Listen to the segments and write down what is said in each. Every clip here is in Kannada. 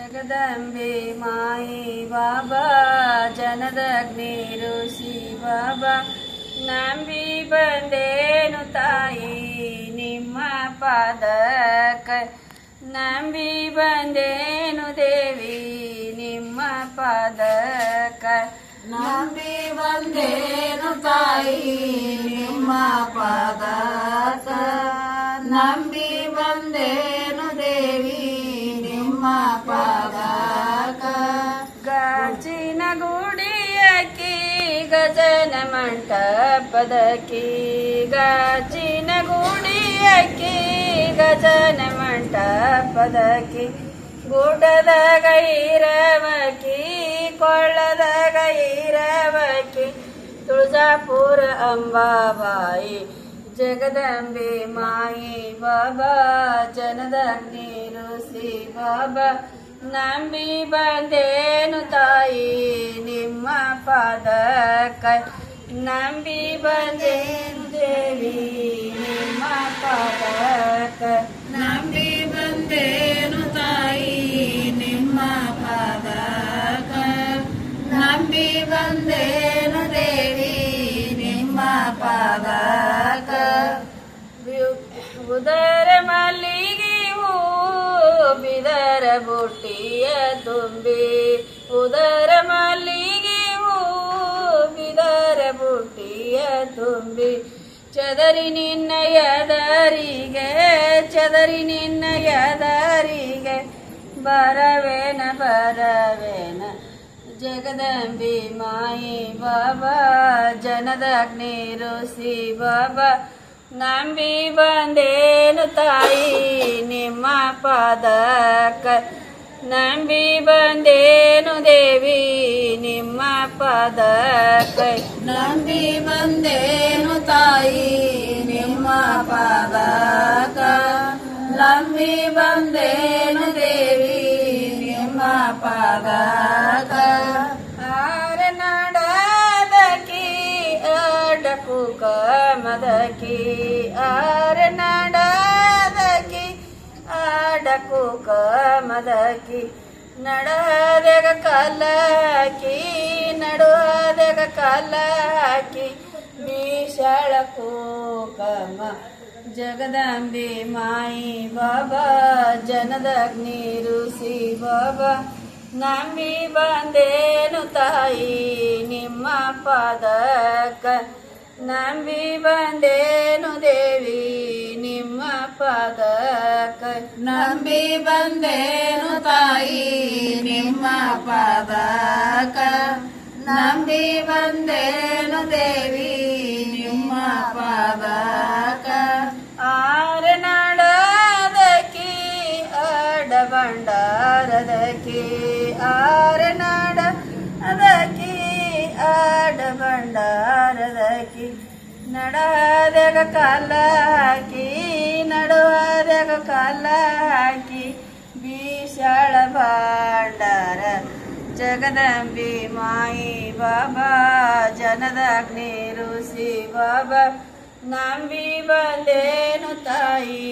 ಜಗದಂಬೆ ಮಾಯಿ ಬಾಬಾ ಜನದಗ್ನಿ ಋಷಿ ಬಾಬಾ ನಂಬಿ ಬಂದೇನು ತಾಯಿ ನಿಮ್ಮ ಪಾದಕ ನಂಬಿ ಬಂದೇನು ದೇವಿ ನಿಮ್ಮ ಪಾದಕ ನಂಬಿ ಬಂದೇನು ತಾಯಿ ನಿಮ್ಮ ಪಾದಕ ನಂಬಿ ಬಂದೇನು ದೇವಿ ನಿಮ್ಮ ಪಾದಕ ಗಾಜಿನ ಗುಡಿಯಕ್ಕಿ ಗಜನ ಮಂಟಪದಕ್ಕಿ ಗಾಜಿನ ಗುಡಿಯಕ್ಕಿ ಗಜನ ಮಂಟಪದಕ್ಕಿ ಗುಡ್ಡದ ಗೈರವಕಿ ಕೊಳ್ಳದ ಗೈರವಕಿ ತುಳಜಾಪುರ ಅಂಬಾಬಾಯಿ ಜಗದಂಬೆ ಮಾಯಿ ಬಾಬಾ ಜನದಗ್ನಿ ಋಷಿ ಬಾಬಾ ನಂಬಿ ಬಂದೇನು ತಾಯಿ ನಿಮ್ಮ ಪಾದಕ ನಂಬಿ ಬಂದೇನು ದೇವಿ ನಿಮ್ಮ ಪಾದಕ ನಂಬಿ ಬಂದೇನು ತಾಯಿ ನಿಮ್ಮ ಪಾದಕ ನಂಬಿ ಬಂದೇನು ದೇವಿ ನಿಮ್ಮ ಪಾದಕ ಉದರ ಮಲ್ಲಿಗೆ ಹೂ ಬಿದರ ಬುಟ್ಟಿಯ ತುಂಬಿ ಉದರ ಮಲ್ಲಿಗೆ ಹೂ ಬಿದರ ಬುಟ್ಟಿಯ ತುಂಬಿ ಚದರಿ ನಿನ್ನ ಯದರಿಗೆ ಚದರಿ ನಿನ್ನ ಯದರಿಗೆ ಬರವೇನ ಬರವೇನ ಜಗದಂಬೆ ಮಾಯಿ ಬಾಬಾ ಜನದಗ್ನಿ ಋಷಿ ಬಾಬಾ ನಂಬಿ ಬಂದೇನು ತಾಯಿ ನಿಮ್ಮ ಪಾದಕ ನಂಬಿ ಬಂದೇನು ದೇವಿ ನಿಮ್ಮ ಪಾದಕ ನಂಬಿ ಬಂದೇನು ತಾಯಿ ನಿಮ್ಮ ಪಾದಕ ನಂಬಿ ಬಂದೇನು ದೇವಿ ನಿಮ್ಮ ಪಾದಕ ಆರ ನಾಡದಕಿ ಅಡಕು ಕಮದಕಿ ಆರ ನಾಡದಕಿ ಅಡಕು ಕಮದಕಿ ನಡದೆಗ ಕಲಕಿ ನಡುವದೆಗ ಕಲಕಿ ಬೀಷಳ ಕೂಕಮ ಜಗದಂಬೆ ಮಾಯಿ ಬಾಬಾ ಜನದಗ್ನಿ ಋಷಿ ಬಾಬಾ ನಂಬಿ ಬಂದೇನು ತಾಯಿ ನಿಮ್ಮ ಪಾದಕ ನಂಬಿ ಬಂದೇನು ದೇವಿ ನಿಮ್ಮ ಪಾದಕ ನಂಬಿ ಬಂದೇನು ತಾಯಿ ನಿಮ್ಮ ಪಾದಕ ನಂಬಿ ಬಂದೇನು ದೇವಿ ನಿಮ್ಮ ಪಾದಕ ಆರ ನಾಡದಕಿ ಅಡಬಂಡಾರದಕಿ ಆರ ನಾಡ ಅದಕಿ ಅಡಬಂಡಾರದಕಿ ನಡದೆಗ ಕಾಲ ಹಾಕಿ ನಡುವದೆಗ ಕಾಲ ಹಾಕಿ ಬೀಷಳ ಭಾಂಡಾರ ಜಗದಂಬೆ ಮಾಯಿ ಬಾಬಾ ಜನದಗ್ನಿ ಋಷಿ ಬಾಬಾ ನಂಬಿ ಬಂದೇನು ತಾಯಿ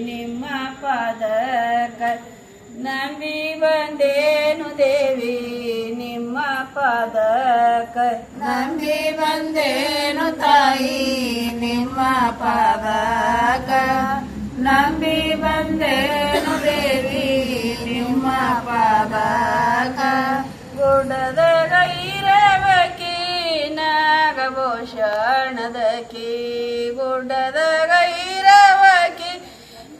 ನಿಮ್ಮ ಪಾದಕ ನಂಬಿ ಬಂದೇನು ದೇವಿ ನಿಮ್ಮ ಪಾದಕ ನಂಬಿ ಬಂದೇನು ತಾಯಿ ನಿಮ್ಮ ಪಾದಕ ನಂಬಿ ಬಂದೇನು ದೇವಿ ನಿಮ್ಮ ಪಾದಕ ಗುಡ್ಡದ ಗೈರವಕಿ ನಾಗಭೂಷಣದಕಿ ಗುಡ್ಡದ ಗೈರವಕಿ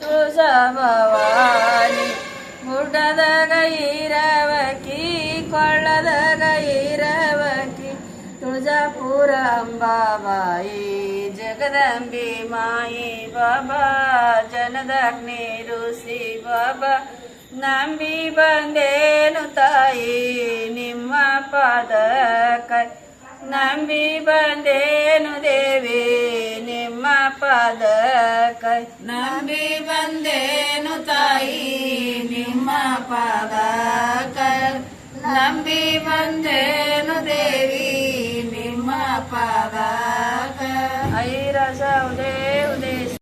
ತುಳಜಾ ಭವಾನಿ ಗುಡ್ಡದ ಗೈರವಕಿ ಕೊಳ್ಳದ ಗೈರವಕಿ ತುಳಜಾಪುರ ಅಂಬಾಬಾಯಿ ಜಗದಂಬೆ ಮಾಯಿ ಬಾಬಾ ಜನದಗ್ನಿ ಋಷಿ ಬಾಬಾ ನಂಬಿ ಬಂದೇನು ತಾಯಿ ನಿಮ್ಮ ಪಾದಕ ನಂಬಿ ಬಂದೇನು ದೇವಿ ನಿಮ್ಮ ಪಾದಕ ನಂಬಿ ಬಂದೇನು ತಾಯಿ ನಿಮ್ಮ ಪಾದಕ ನಂಬಿ ಬಂದೇನು ದೇವಿ ನಿಮ್ಮ ಪಾದಕ ಐರಸ ಉದೇ ಉದೇ